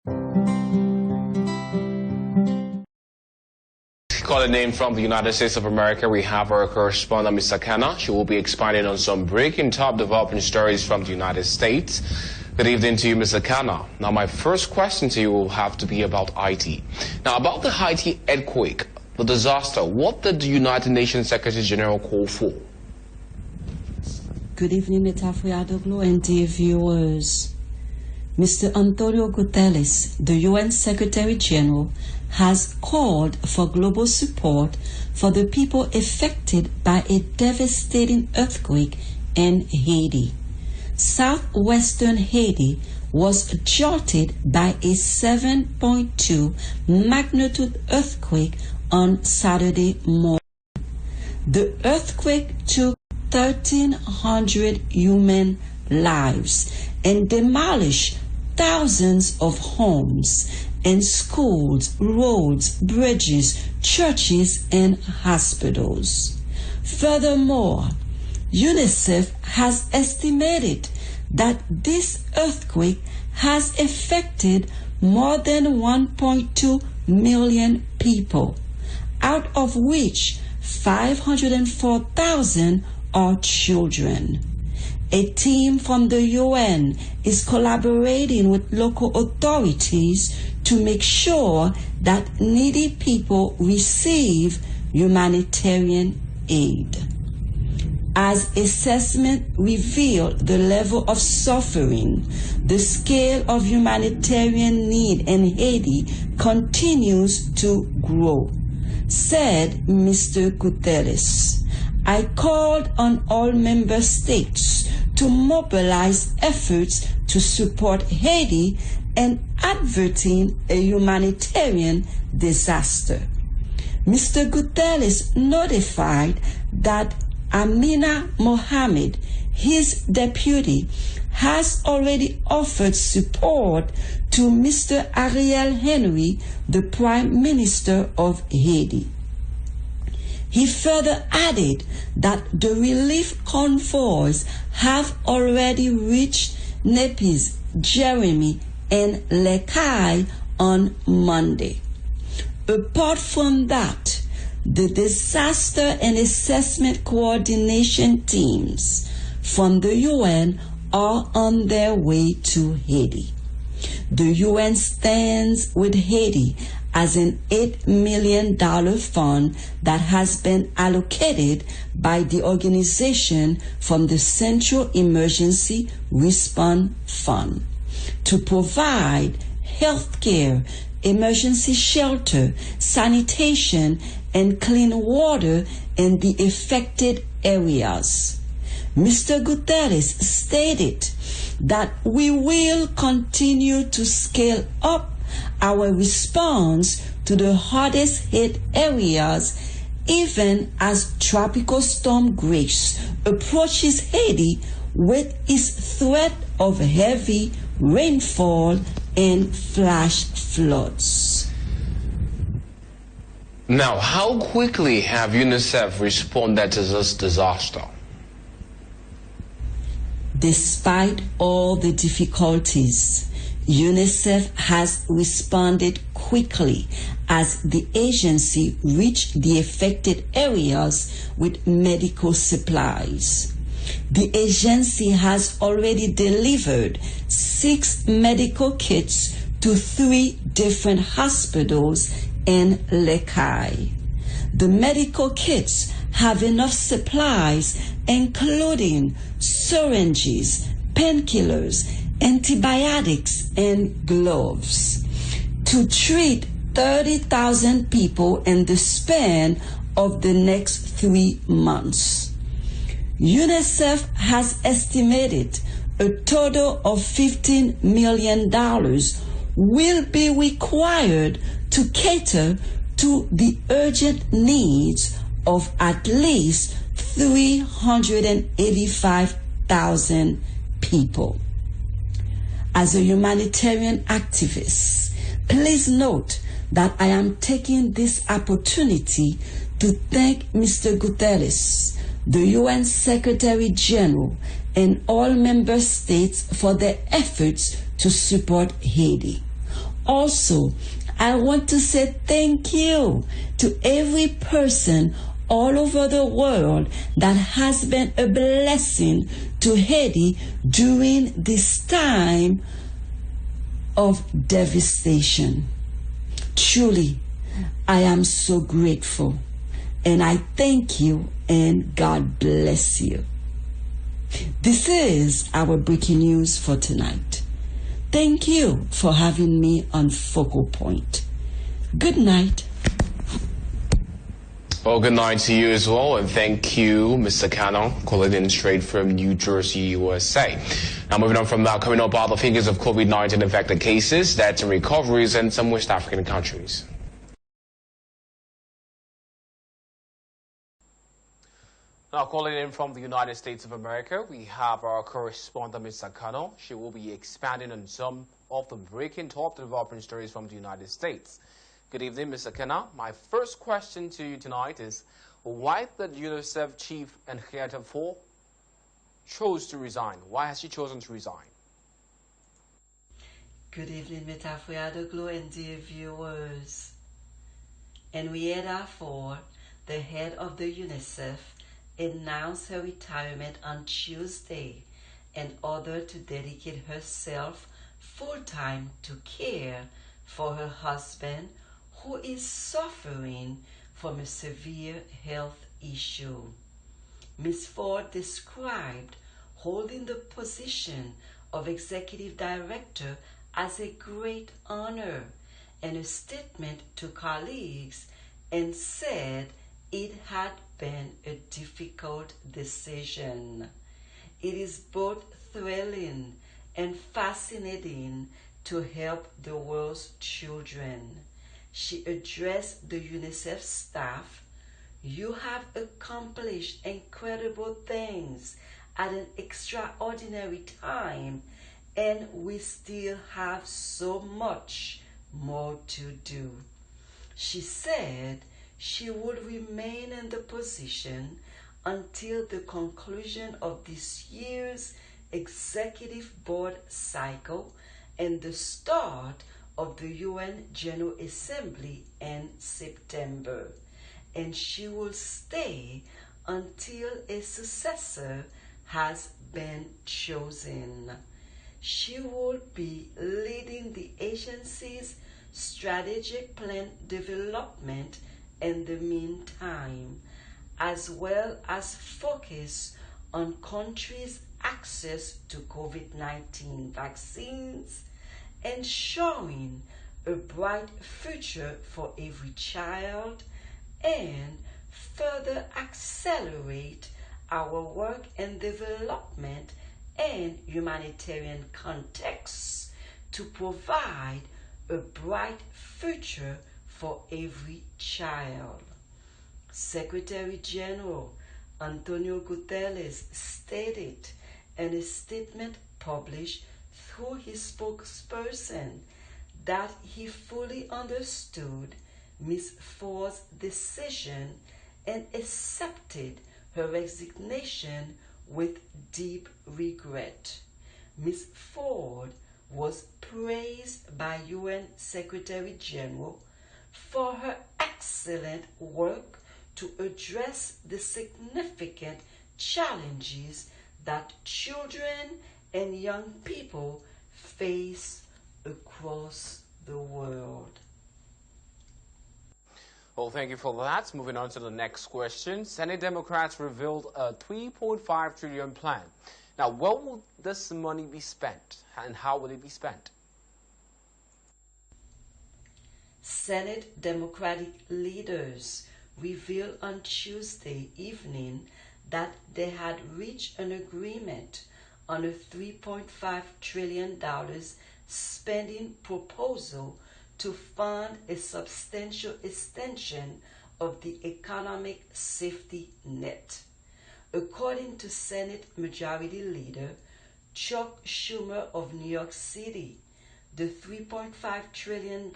Calling in from the United States of America, we have our correspondent, Ms. Akano. She will be expanding on some breaking top developing stories from the United States. Good evening to you, Ms. Akano. Now, my first question to you will have to be about Haiti. Now, about the Haiti earthquake, the disaster, what did the United Nations Secretary General call for? Good evening, Netafriadoglu and dear viewers. Mr. António Guterres, the UN Secretary General, has called for global support for the people affected by a devastating earthquake in Haiti. Southwestern Haiti was jolted by a 7.2 magnitude earthquake on Saturday morning. The earthquake took 1,300 human lives and demolished thousands of homes and schools, roads, bridges, churches, and hospitals. Furthermore, UNICEF has estimated that this earthquake has affected more than 1.2 million people, out of which 504,000 are children. A team from the UN is collaborating with local authorities to make sure that needy people receive humanitarian aid. As assessment revealed the level of suffering, the scale of humanitarian need in Haiti continues to grow, said Mr. Guterres. I called on all member states to mobilize efforts to support Haiti and averting a humanitarian disaster. Mr. Guterres notified that Amina Mohammed, his deputy, has already offered support to Mr. Ariel Henry, the Prime Minister of Haiti. He further added that the relief convoys have already reached Nepes, Jeremy, and Lekai on Monday. Apart from that, the disaster and assessment coordination teams from the UN are on their way to Haiti. The UN stands with Haiti as an $8 million fund that has been allocated by the organization from the Central Emergency Response Fund to provide health care, emergency shelter, sanitation, and clean water in the affected areas. Mr. Guterres stated that we will continue to scale up our response to the hardest hit areas even as Tropical Storm Grace approaches Haiti with its threat of heavy rainfall and flash floods. Now, how quickly have UNICEF responded to this disaster? Despite all the difficulties, UNICEF has responded quickly as the agency reached the affected areas with medical supplies. The agency has already delivered 6 medical kits to 3 different hospitals in Lekai. The medical kits have enough supplies, including syringes, painkillers, antibiotics, and gloves, to treat 30,000 people in the span of the next 3 months. UNICEF has estimated a total of $15 million will be required to cater to the urgent needs of at least 385,000 people. As a humanitarian activist, please note that I am taking this opportunity to thank Mr. Guterres, the UN Secretary General, and all member states for their efforts to support Haiti. Also, I want to say thank you to every person all over the world that has been a blessing to Haiti during this time of devastation. Truly, I am so grateful, and I thank you, and God bless you. This is our breaking news for tonight. Thank you for having me on Focal Point. Good night. Well, good night to you as well, and thank you, Mr. Akano, calling in straight from New Jersey, USA. Now, moving on from that, coming up are the figures of COVID-19 infected cases, deaths, and recoveries in some West African countries. Now, calling in from the United States of America, we have our correspondent, Ms. Akano. She will be expanding on some of the breaking top developing stories from the United States. Good evening, Ms. Akano. My first question to you tonight is, why did UNICEF Chief Henrietta Fore chose to resign? Why has she chosen to resign? Good evening, Metafriadoglo and dear viewers. Henrietta Fore, the head of the UNICEF, announced her retirement on Tuesday in order to dedicate herself full-time to care for her husband, who is suffering from a severe health issue. Ms. Ford described holding the position of executive director as a great honor in a statement to colleagues, and said it had been a difficult decision. It is both thrilling and fascinating to help the world's children. She addressed the UNICEF staff. You have accomplished incredible things at an extraordinary time, and we still have so much more to do. She said she would remain in the position until the conclusion of this year's executive board cycle and the start of the UN General Assembly in September, and she will stay until a successor has been chosen. She will be leading the agency's strategic plan development in the meantime, as well as focus on countries' access to COVID-19 vaccines, ensuring a bright future for every child, and further accelerate our work in development and humanitarian contexts to provide a bright future for every child. Secretary General António Guterres stated in a statement published through his spokesperson that he fully understood Ms. Fore's decision and accepted her resignation with deep regret. Ms. Ford was praised by UN Secretary General for her excellent work to address the significant challenges that children and young people face across the world. Well, thank you for that. Moving on to the next question. Senate Democrats revealed a $3.5 trillion plan. Now, where will this money be spent, and how will it be spent? Senate Democratic leaders revealed on Tuesday evening that they had reached an agreement on a $3.5 trillion spending proposal to fund a substantial extension of the economic safety net. According to Senate Majority Leader Chuck Schumer of New York City, the $3.5 trillion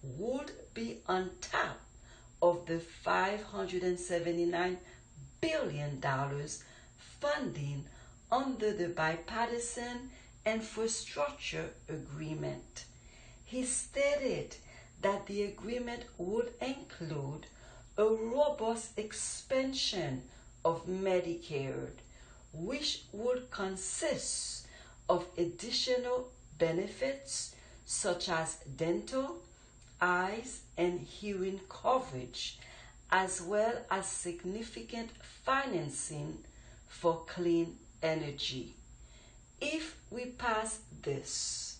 would be on top of the $579 billion funding under the bipartisan infrastructure agreement. He stated that the agreement would include a robust expansion of Medicare, which would consist of additional benefits such as dental, eyes, and hearing coverage, as well as significant financing for clean energy. If we pass this,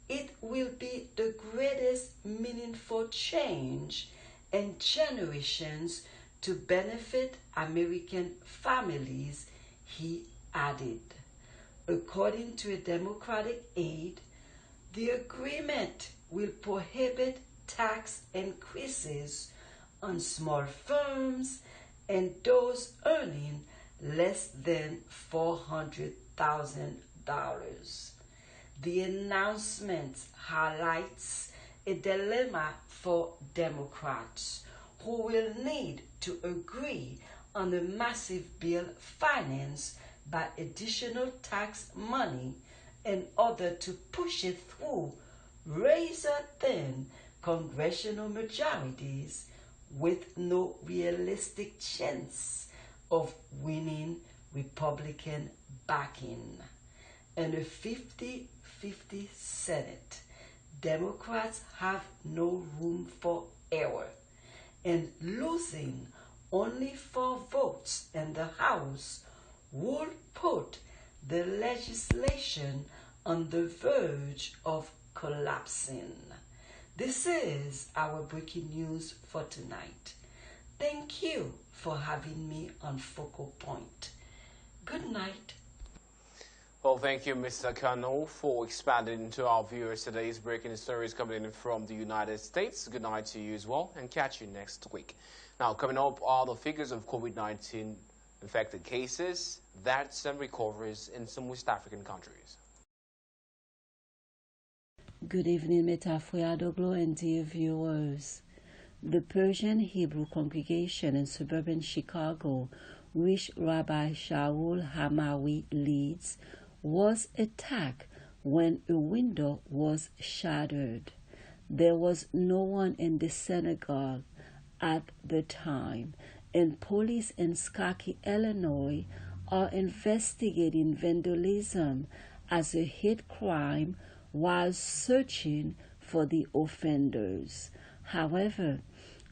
it will be the greatest meaningful change in generations to benefit American families, he added. According to a Democratic aide, the agreement will prohibit tax increases on small firms and those earning less than $400,000. The announcement highlights a dilemma for Democrats who will need to agree on a massive bill financed by additional tax money in order to push it through razor-thin congressional majorities with no realistic chance of winning Republican backing. In a 50-50 Senate, Democrats have no room for error, and losing only 4 votes in the House would put the legislation on the verge of collapsing. This is our breaking news for tonight. Thank you for having me on Focal Point. Good night. Well, thank you, Mr. Akano, for expanding to our viewers today's breaking stories coming in from the United States. Good night to you as well, and catch you next week. Now, coming up are the figures of COVID-19 infected cases, deaths, and recoveries in some West African countries. Good evening, Metafriadoglo and dear viewers. The Persian Hebrew congregation in suburban Chicago, which Rabbi Shaul Hamawi leads, was attacked when a window was shattered. There was no one in the synagogue at the time, and police in Skokie, Illinois, are investigating vandalism as a hate crime while searching for the offenders. However,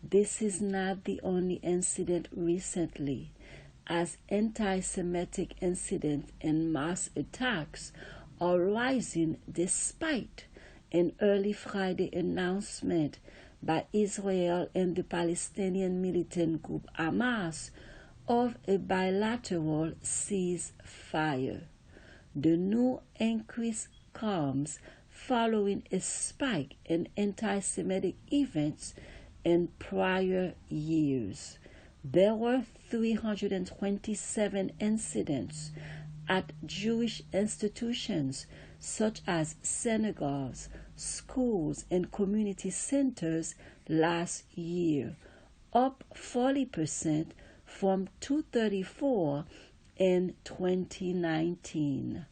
this is not the only incident recently, as anti-Semitic incidents and mass attacks are rising despite an early Friday announcement by Israel and the Palestinian militant group Hamas of a bilateral ceasefire. The new increase comes following a spike in anti-Semitic events in prior years. There were 327 incidents at Jewish institutions such as synagogues, schools, and community centers last year, up 40% from 234 in 2019.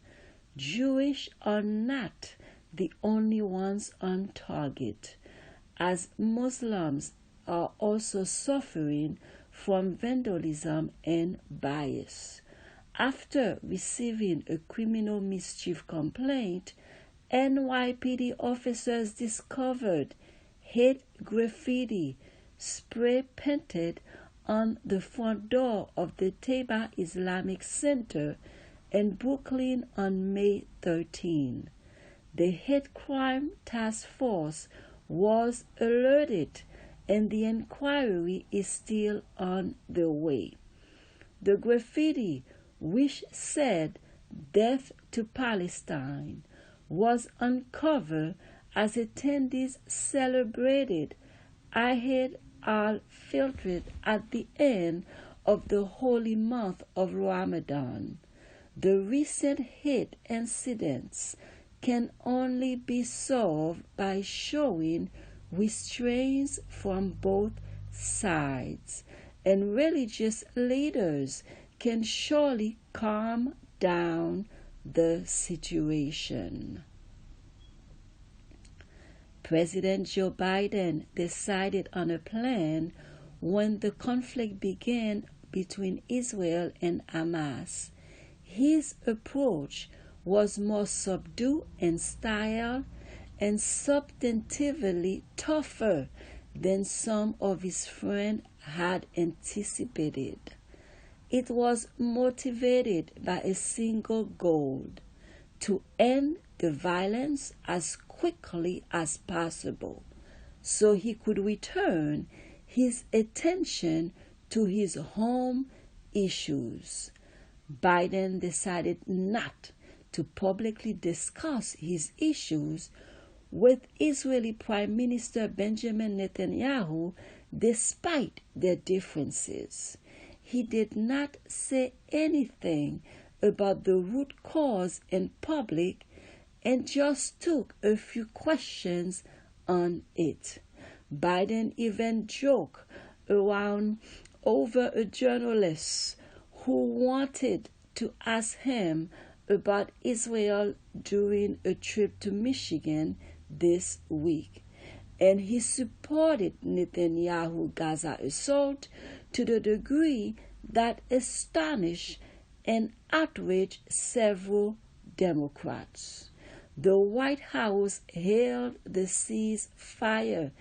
Jewish are not the only ones on target, as Muslims are also suffering from vandalism and bias. After receiving a criminal mischief complaint, NYPD officers discovered hate graffiti spray painted on the front door of the Teba Islamic Center in Brooklyn on May 13. The Hate Crime Task Force was alerted, and the inquiry is still on the way. The graffiti, which said "Death to Palestine," was uncovered as attendees celebrated Eid al-Fitr at the end of the holy month of Ramadan. The recent hate incidents can only be solved by showing restraints from both sides, and religious leaders can surely calm down the situation. President Joe Biden decided on a plan when the conflict began between Israel and Hamas. His approach was more subdued in style and substantively tougher than some of his friends had anticipated. It was motivated by a single goal: to end the violence as quickly as possible so he could return his attention to his home issues. Biden decided not to publicly discuss his issues with Israeli Prime Minister Benjamin Netanyahu despite their differences. He did not say anything about the root cause in public and just took a few questions on it. Biden even joked around over a journalist who wanted to ask him about Israel during a trip to Michigan this week, and he supported Netanyahu's Gaza assault to the degree that astonished and outraged several Democrats. The White House hailed the ceasefire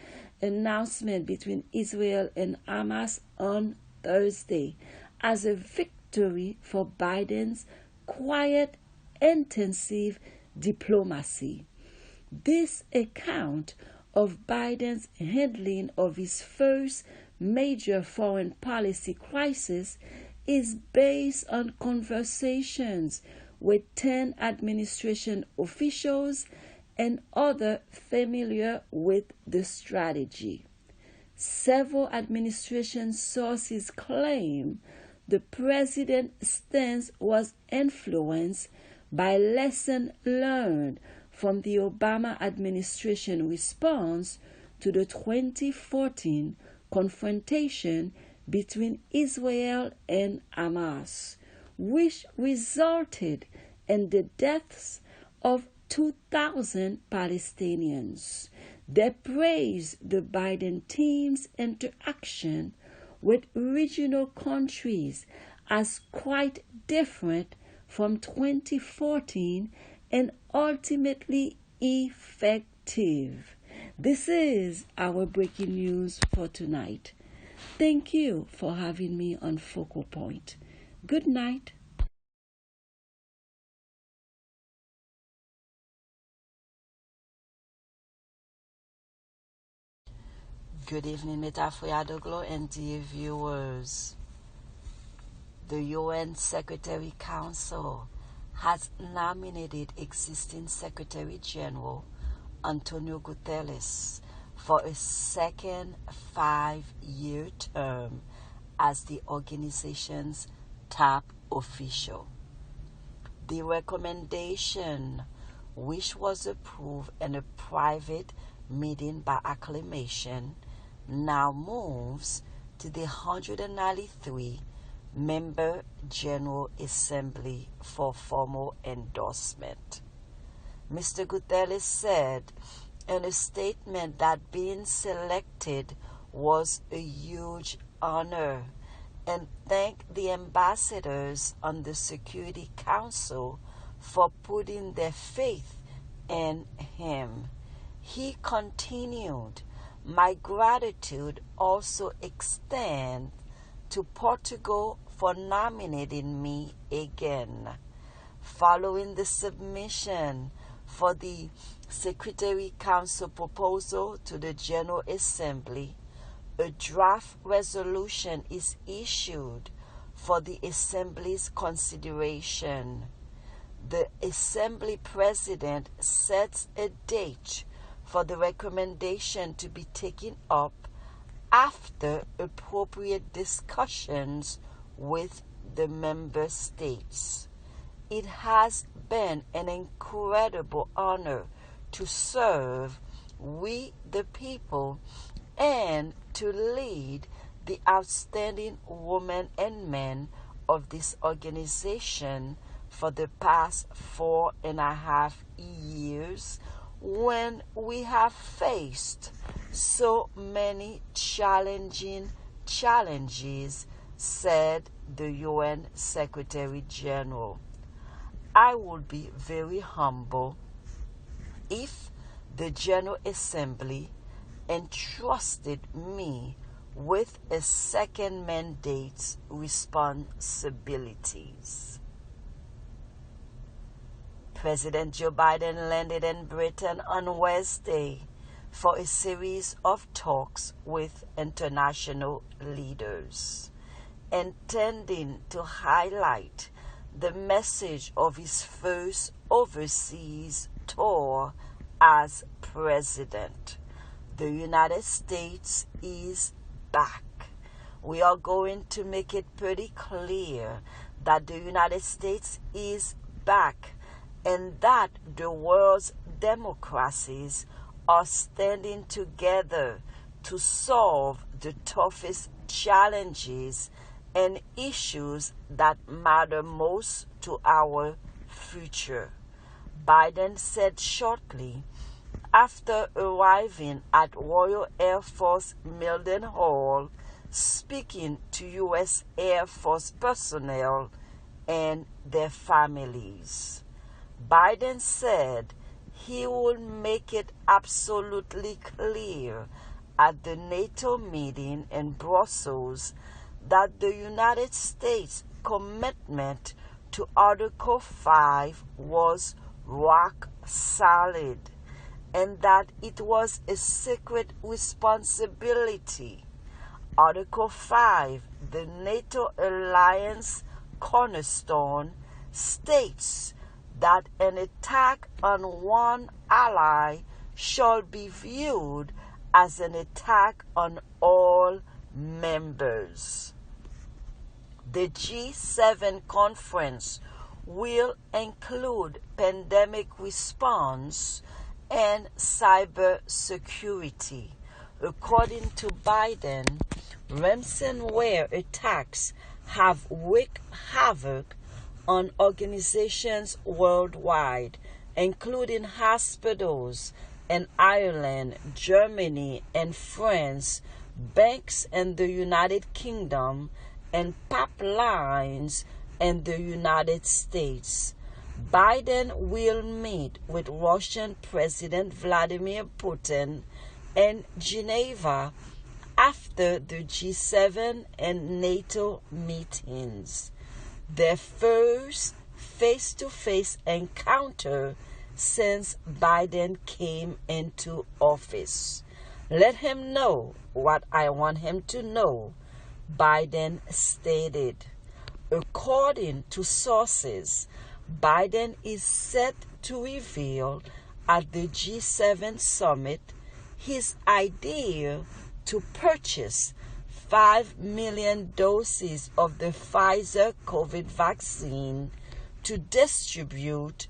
announcement between Israel and Hamas on Thursday as a victory for Biden's quiet, intensive diplomacy. This account of Biden's handling of his first major foreign policy crisis is based on conversations with 10 administration officials and others familiar with the strategy. Several administration sources claim the president's stance was influenced by lessons learned from the Obama administration response to the 2014 confrontation between Israel and Hamas, which resulted in the deaths of 2,000 Palestinians. They praised the Biden team's interaction with regional countries as quite different from 2014 and ultimately effective. This is our breaking news for tonight. Thank you for having me on Focal Point. Good night. Good evening, Metafriadoglo and dear viewers. The UN Secretary Council has nominated existing Secretary General António Guterres for a second 5-year term as the organization's top official. The recommendation, which was approved in a private meeting by acclamation, now moves to the 193-member General Assembly for formal endorsement. Mr. Guterres said in a statement that being selected was a huge honor and thanked the ambassadors on the Security Council for putting their faith in him. He continued, "My gratitude also extends to Portugal for nominating me again." Following the submission for the Secretary Council proposal to the General Assembly, a draft resolution is issued for the Assembly's consideration. The Assembly President sets a date for the recommendation to be taken up after appropriate discussions with the member states. It has been an incredible honor to serve we the people and to lead the outstanding women and men of this organization for the past 4.5 years when we have faced so many challenges, said the UN Secretary General. I would be very humble if the General Assembly entrusted me with a second mandate's responsibilities. President Joe Biden landed in Britain on Wednesday for a series of talks with international leaders, intending to highlight the message of his first overseas tour as president. The United States is back. We are going to make it pretty clear that the United States is back and that the world's democracies are standing together to solve the toughest challenges and issues that matter most to our future, Biden said shortly after arriving at Royal Air Force Mildenhall, speaking to U.S. Air Force personnel and their families. Biden said he will make it absolutely clear at the NATO meeting in Brussels that the United States' commitment to Article 5 was rock solid and that it was a sacred responsibility. Article 5, the NATO alliance cornerstone, states that an attack on one ally shall be viewed as an attack on all members. The G7 conference will include pandemic response and cybersecurity. According to Biden, ransomware attacks have wreaked havoc on organizations worldwide, including hospitals in Ireland, Germany, and France, banks in the United Kingdom, and pipelines in the United States. Biden will meet with Russian President Vladimir Putin in Geneva after the G7 and NATO meetings, their first face-to-face encounter since Biden came into office. Let him know what I want him to know, Biden stated. According to sources, Biden is set to reveal at the G7 summit his idea to purchase 5 million doses of the Pfizer COVID vaccine to distribute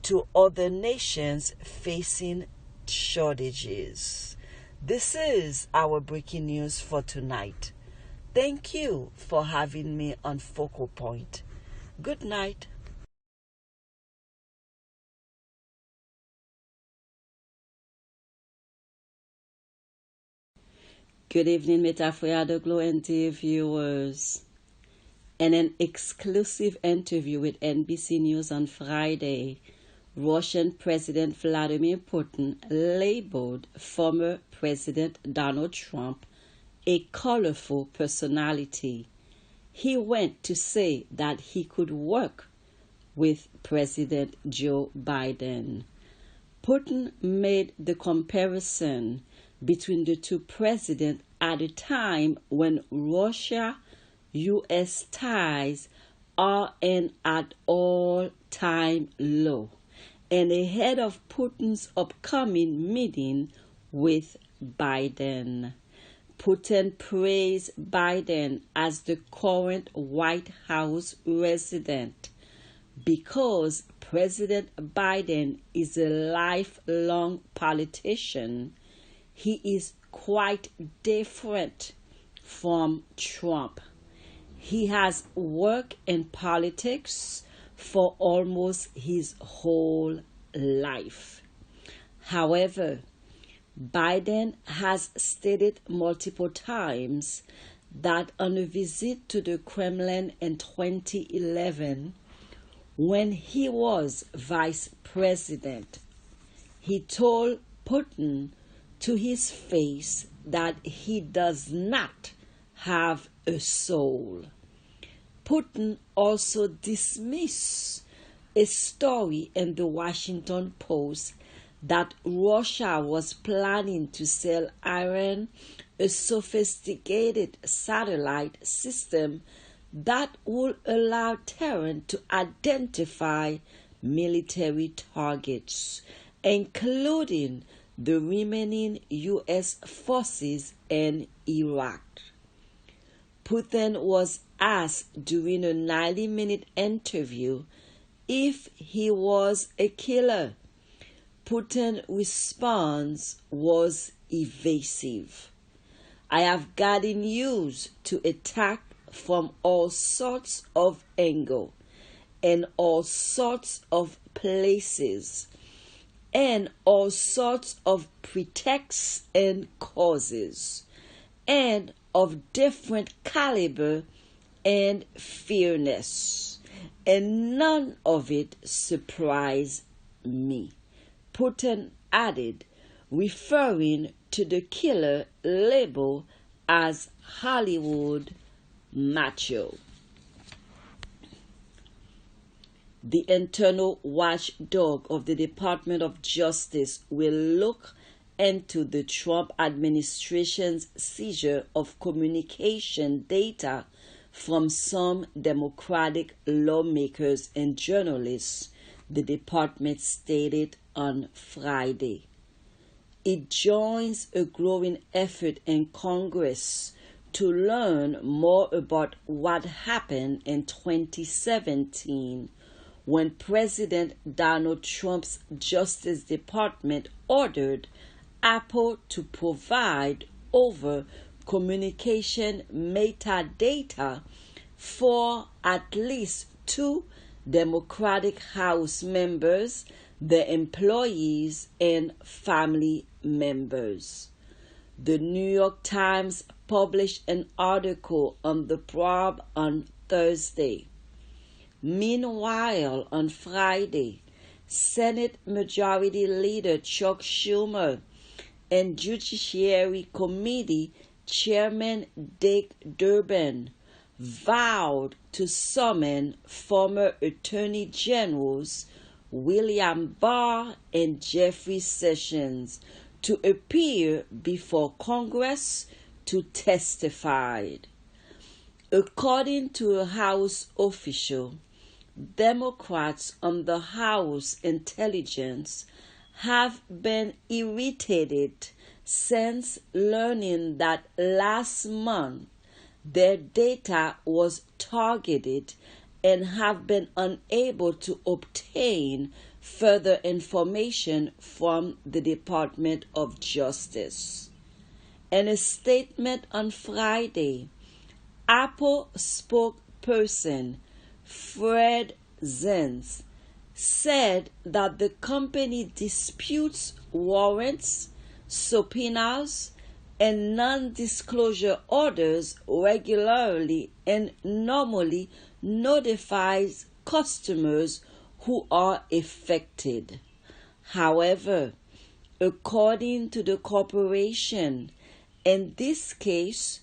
to other nations facing shortages. This is our breaking news for tonight. Thank you for having me on Focal Point. Good night. Good evening, Metafora de Gloente viewers. In an exclusive interview with NBC News on Friday, Russian President Vladimir Putin labeled former President Donald Trump a colorful personality. He went to say that he could work with President Joe Biden. Putin made the comparison between the two presidents at a time when Russia-U.S. ties are in an all-time low and ahead of Putin's upcoming meeting with Biden. Putin praised Biden as the current White House resident because President Biden is a lifelong politician. He is quite different from Trump. He has worked in politics for almost his whole life. However, Biden has stated multiple times that on a visit to the Kremlin in 2011, when he was vice president, he told Putin to his face that he does not have a soul. Putin also dismissed a story in the Washington Post that Russia was planning to sell Iran a sophisticated satellite system that would allow Tehran to identify military targets, including the remaining U.S. forces in Iraq. Putin was asked during a 90-minute interview if he was a killer. Putin's response was evasive. I have gotten used to attack from all sorts of angles and all sorts of places and all sorts of pretexts and causes and of different caliber and fairness, and none of it surprised me, Putin added, referring to the killer labeled as Hollywood macho. The internal watchdog of the Department of Justice will look into the Trump administration's seizure of communication data from some Democratic lawmakers and journalists, the department stated on Friday. It joins a growing effort in Congress to learn more about what happened in 2017 when President Donald Trump's Justice Department ordered Apple to provide over communication metadata for at least 2 Democratic House members, their employees, and family members. The New York Times published an article on the probe on Thursday. Meanwhile, on Friday, Senate Majority Leader Chuck Schumer and Judiciary Committee Chairman Dick Durbin vowed to summon former Attorney Generals William Barr and Jeffrey Sessions to appear before Congress to testify. According to a House official, Democrats on the House Intelligence have been irritated since learning that last month their data was targeted and have been unable to obtain further information from the Department of Justice. In a statement on Friday, Apple spokesperson Fred Zins said that the company disputes warrants, subpoenas, and non-disclosure orders regularly and normally notifies customers who are affected. However, according to the corporation, in this case,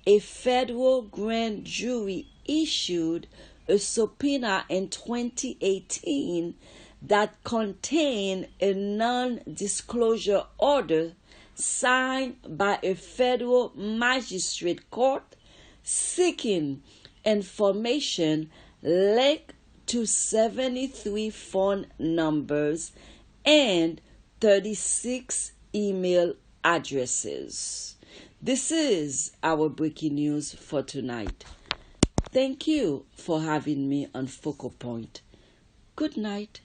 a federal grand jury issued a subpoena in 2018 that contained a non-disclosure order signed by a federal magistrate court seeking information linked to 73 phone numbers and 36 email addresses. This is our breaking news for tonight. Thank you for having me on Focal Point. Good night.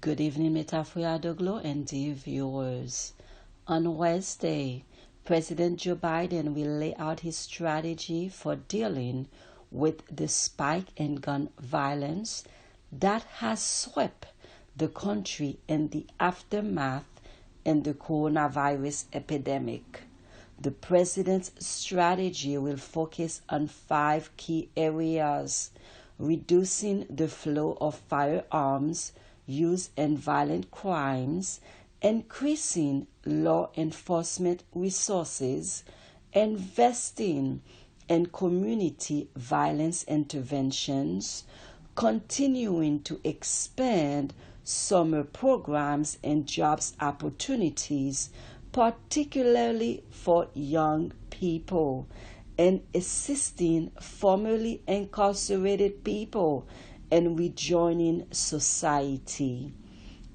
Good evening, Metafora Doglo and dear viewers. On Wednesday, President Joe Biden will lay out his strategy for dealing with the spike in gun violence that has swept the country in the aftermath in the coronavirus epidemic. The president's strategy will focus on 5 key areas: reducing the flow of firearms used in violent crimes, increasing law enforcement resources, investing in community violence interventions, continuing to expand summer programs and jobs opportunities, particularly for young people, and assisting formerly incarcerated people in rejoining society.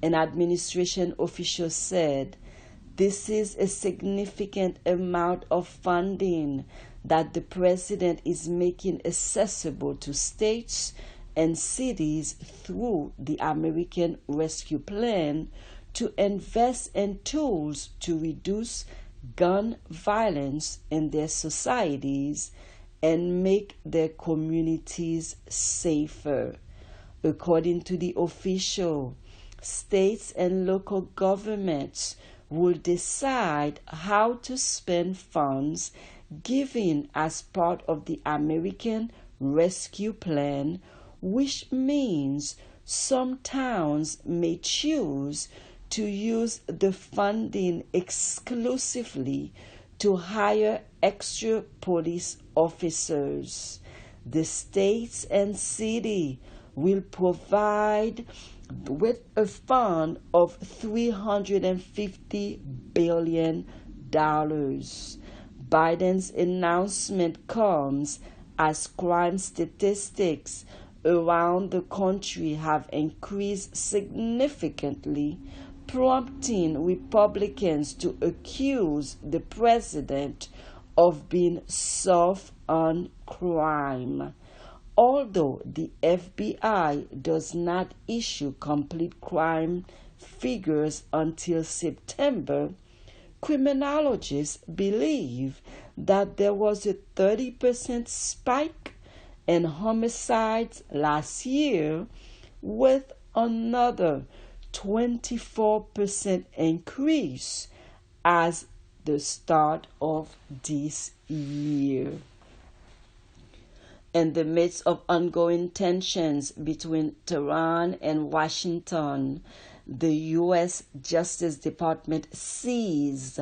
An administration official said, "This is a significant amount of funding that the president is making accessible to states and cities through the American Rescue Plan to invest in tools to reduce gun violence in their societies and make their communities safer." According to the official, states and local governments will decide how to spend funds given as part of the American Rescue Plan, which means some towns may choose to use the funding exclusively to hire extra police officers. The states and city will provide with a fund of $350 billion. Biden's announcement comes as crime statistics around the country have increased significantly, prompting Republicans to accuse the president of being soft on crime. Although the FBI does not issue complete crime figures until September, criminologists believe that there was a 30% spike in homicides last year, with another 24% increase as the start of this year. In the midst of ongoing tensions between Tehran and Washington, the U.S. Justice Department seized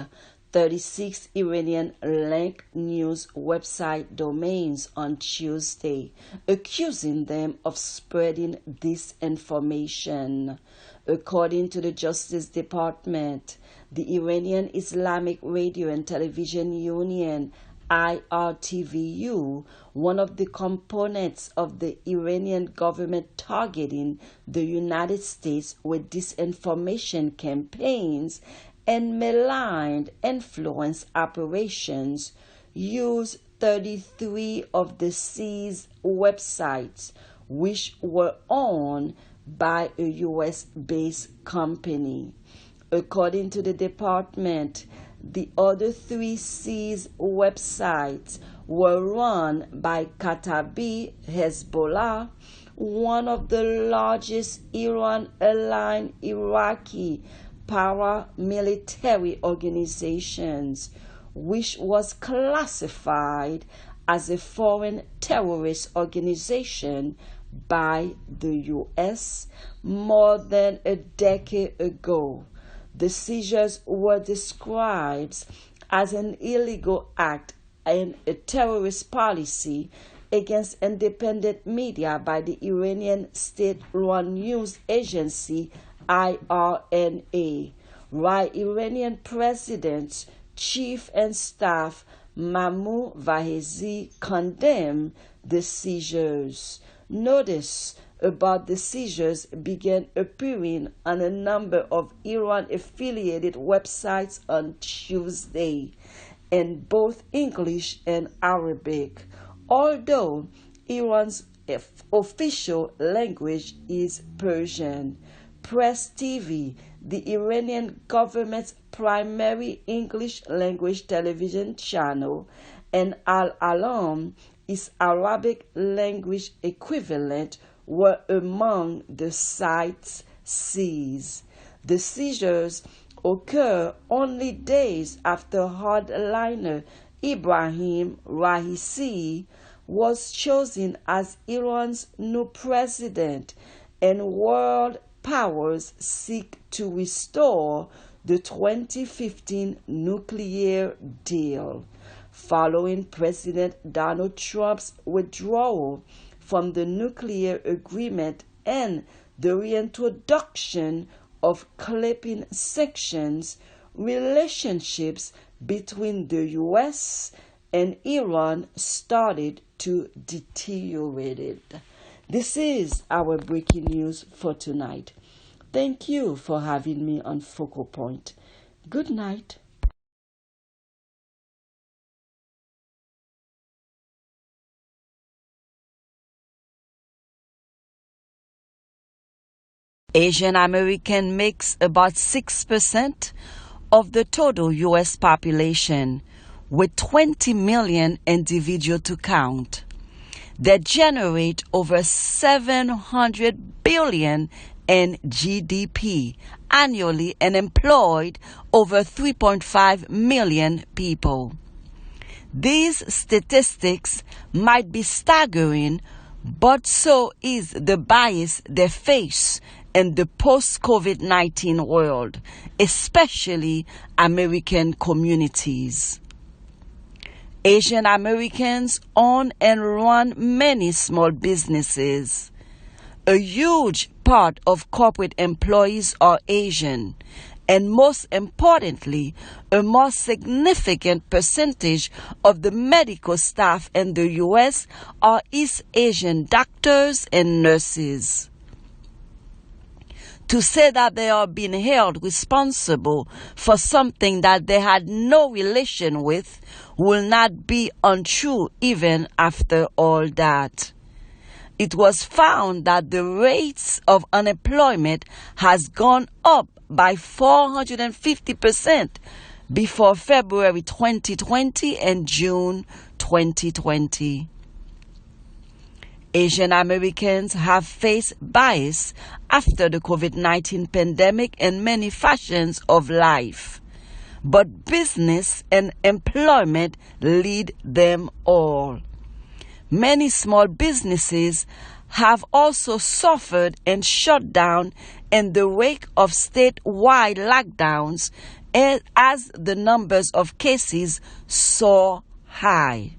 36 Iranian-linked news website domains on Tuesday, accusing them of spreading disinformation. According to the Justice Department, the Iranian Islamic Radio and Television Union, IRTVU, one of the components of the Iranian government targeting the United States with disinformation campaigns and maligned influence operations, used 33 of the seized websites, which were owned by a U.S.-based company. According to the department, the other 3 seized websites were run by Katabi Hezbollah, one of the largest Iran-aligned Iraqi paramilitary organizations, which was classified as a foreign terrorist organization by the U.S. more than a decade ago. The seizures were described as an illegal act and a terrorist policy against independent media by the Iranian state-run news agency IRNA, while Iranian President, Chief and Staff Mahmoud Vahezi condemned the seizures. Notice about the seizures began appearing on a number of Iran-affiliated websites on Tuesday, in both English and Arabic, although Iran's official language is Persian. Press TV, the Iranian government's primary English-language television channel, and Al-Alam, its Arabic language equivalent were among the sites seized. The seizures occur only days after hardliner Ibrahim Raisi was chosen as Iran's new president, and world powers seek to restore the 2015 nuclear deal. Following President Donald Trump's withdrawal from the nuclear agreement and the reintroduction of clipping sanctions, relationships between the U.S. and Iran started to deteriorate. This is our breaking news for tonight. Thank you for having me on Focal Point. Good night. Asian American makes about 6% of the total U.S. population, with 20 million individuals to count. They generate over $700 billion in GDP annually and employed over 3.5 million people. These statistics might be staggering, but so is the bias they face in the post-COVID-19 world, especially American communities. Asian Americans own and run many small businesses. A huge part of corporate employees are Asian, and most importantly, a more significant percentage of the medical staff in the U.S. are East Asian doctors and nurses. To say that they are being held responsible for something that they had no relation with will not be untrue even after all that. It was found that the rates of unemployment has gone up by 450% before February 2020 and June 2020. Asian Americans have faced bias after the COVID-19 pandemic in many fashions of life, but business and employment lead them all. Many small businesses have also suffered and shut down in the wake of statewide lockdowns as the numbers of cases soar high.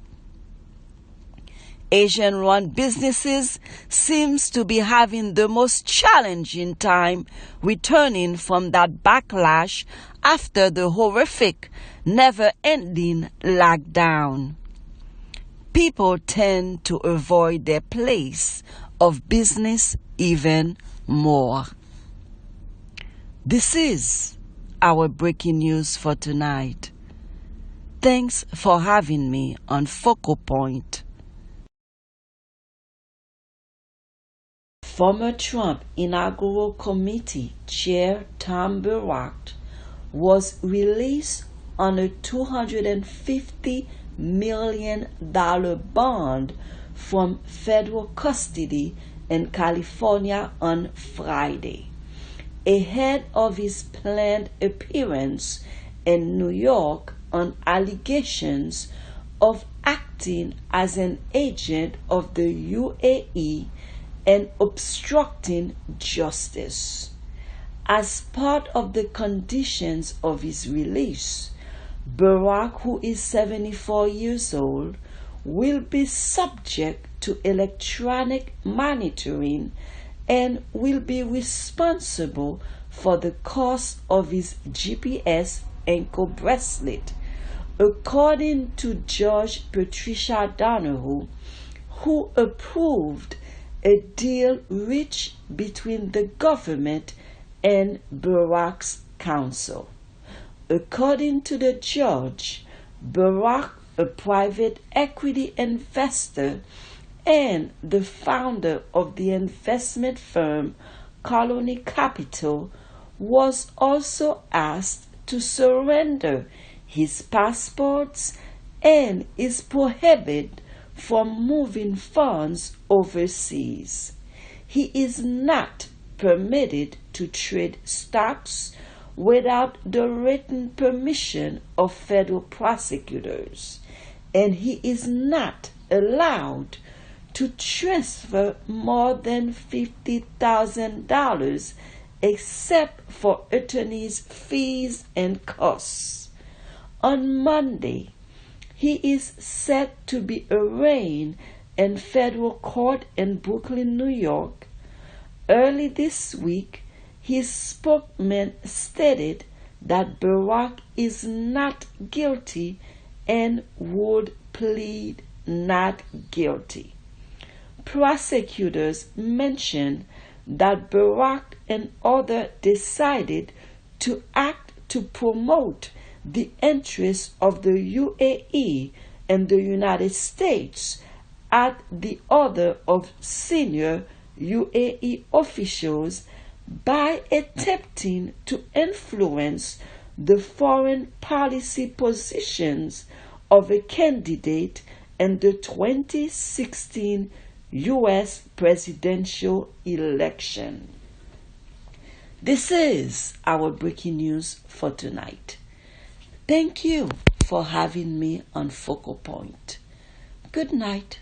Asian-run businesses seems to be having the most challenging time returning from that backlash after the horrific, never-ending lockdown. People tend to avoid their place of business even more. This is our breaking news for tonight. Thanks for having me on Focal Point. Former Trump Inaugural Committee Chair Tom Barrack was released on a $250 million bond from federal custody in California on Friday, ahead of his planned appearance in New York on allegations of acting as an agent of the UAE and obstructing justice. As part of the conditions of his release, Barrack, who is 74 years old, will be subject to electronic monitoring and will be responsible for the cost of his GPS ankle bracelet, according to Judge Patricia Donoghue, who approved a deal reached between the government and Barrack's counsel. According to the judge, Barrack, a private equity investor and the founder of the investment firm Colony Capital, was also asked to surrender his passports and is prohibited from moving funds overseas. He is not permitted to trade stocks without the written permission of federal prosecutors, and he is not allowed to transfer more than $50,000 except for attorney's fees and costs. On Monday, he is set to be arraigned in federal court in Brooklyn, New York. Early this week, his spokesman stated that Barrack is not guilty and would plead not guilty. Prosecutors mentioned that Barrack and others decided to act to promote the interests of the UAE and the United States at the order of senior UAE officials by attempting to influence the foreign policy positions of a candidate in the 2016 U.S. presidential election. This is our breaking news for tonight. Thank you for having me on Focal Point. Good night.